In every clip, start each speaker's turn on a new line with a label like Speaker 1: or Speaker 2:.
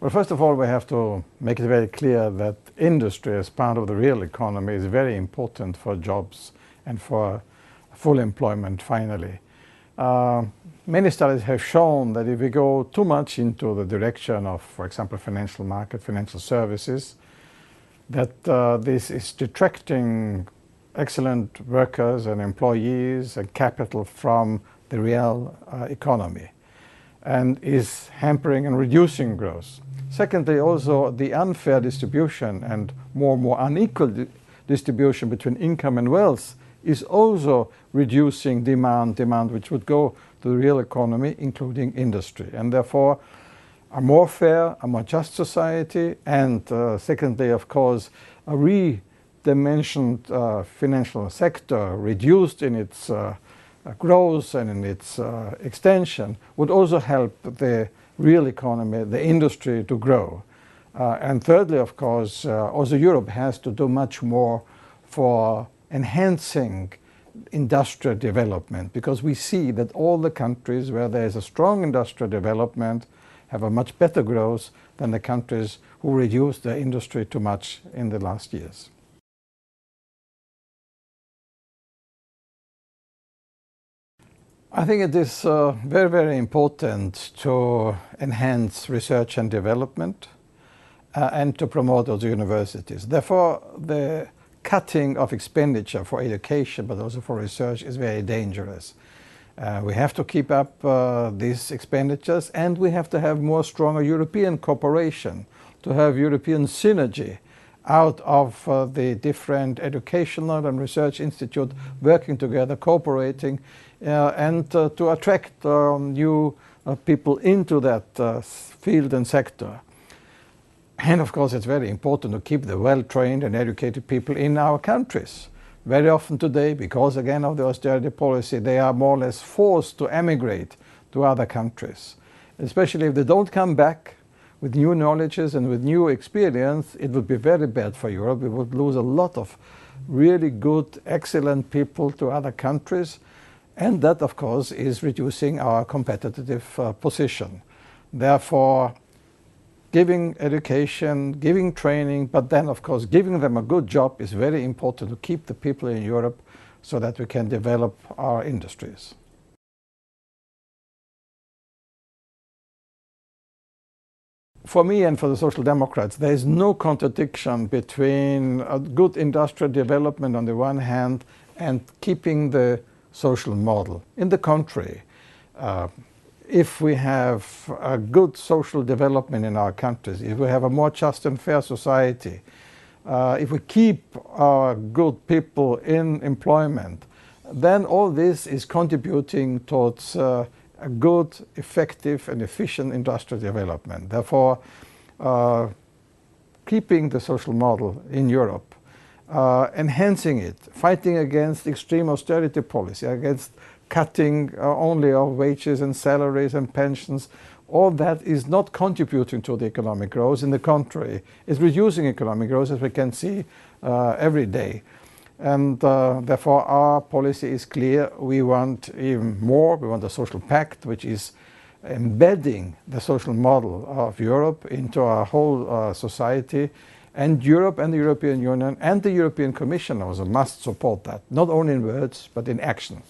Speaker 1: Well, first of all, we have to make it very clear that industry as part of the real economy is very important for jobs and for full employment finally. Many studies have shown that if we go too much into the direction of, for example, financial market, financial services, that this is detracting excellent workers and employees and capital from the real economy and is hampering and reducing growth. Secondly, also the unfair distribution and more unequal distribution between income and wealth is also reducing demand which would go to the real economy, including industry. And therefore, a more fair, a more just society, and secondly, of course, a redimensioned financial sector, reduced in its growth and in its extension, would also help the real economy, the industry, to grow. And thirdly, of course, also Europe has to do much more for enhancing industrial development, because we see that all the countries where there is a strong industrial development have a much better growth than the countries who reduced their industry too much in the last years. I think it is very important to enhance research and development and to promote those universities. Therefore, the cutting of expenditure for education but also for research is very dangerous. We have to keep up these expenditures, and we have to have more stronger European cooperation, to have European synergy out of the different educational and research institutes working together, cooperating, and to attract new people into that field and sector. And of course, it's very important to keep the well-trained and educated people in our countries. Very often today, because again of the austerity policy, they are more or less forced to emigrate to other countries. Especially if they don't come back with new knowledges and with new experience, it would be very bad for Europe. We would lose a lot of really good, excellent people to other countries. And that, of course, is reducing our competitive position. Therefore, giving education, giving training, but then, of course, giving them a good job is very important to keep the people in Europe so that we can develop our industries. For me and for the Social Democrats, there is no contradiction between a good industrial development on the one hand and keeping the social model. In the contrary, if we have a good social development in our countries, if we have a more just and fair society, if we keep our good people in employment, then all this is contributing towards a good, effective and efficient industrial development. Therefore, keeping the social model in Europe, enhancing it, fighting against extreme austerity policy, against cutting only of wages and salaries and pensions, all that is not contributing to the economic growth. In the contrary, it's reducing economic growth, as we can see every day. And therefore our policy is clear. We want even more. We want a social pact which is embedding the social model of Europe into our whole society. And Europe and the European Union and the European Commission also must support that, not only in words but in action.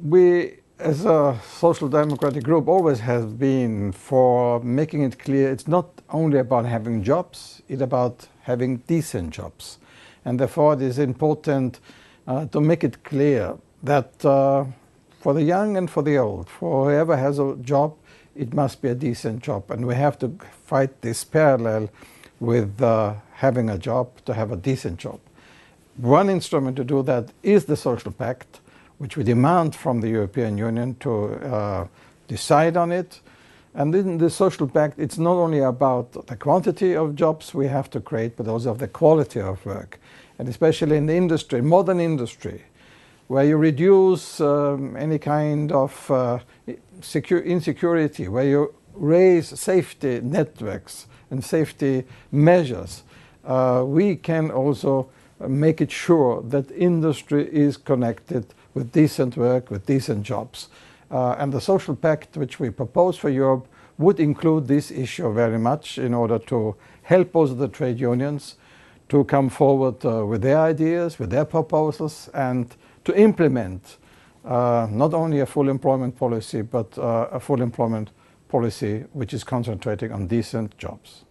Speaker 1: We, as a social democratic group, always have been for making it clear it's not only about having jobs, it's about having decent jobs. And therefore it is important to make it clear that for the young and for the old, for whoever has a job, it must be a decent job. And we have to fight this parallel with having a job to have a decent job. One instrument to do that is the social pact, which we demand from the European Union to decide on it. And in the social pact, it's not only about the quantity of jobs we have to create, but also of the quality of work. And especially in the industry, modern industry, where you reduce any kind of insecurity, where you raise safety networks and safety measures, we can also make it sure that industry is connected with decent work, with decent jobs. And the social pact which we propose for Europe would include this issue very much in order to help also the trade unions to come forward with their ideas, with their proposals, and to implement not only a full employment policy, but a full employment policy which is concentrating on decent jobs.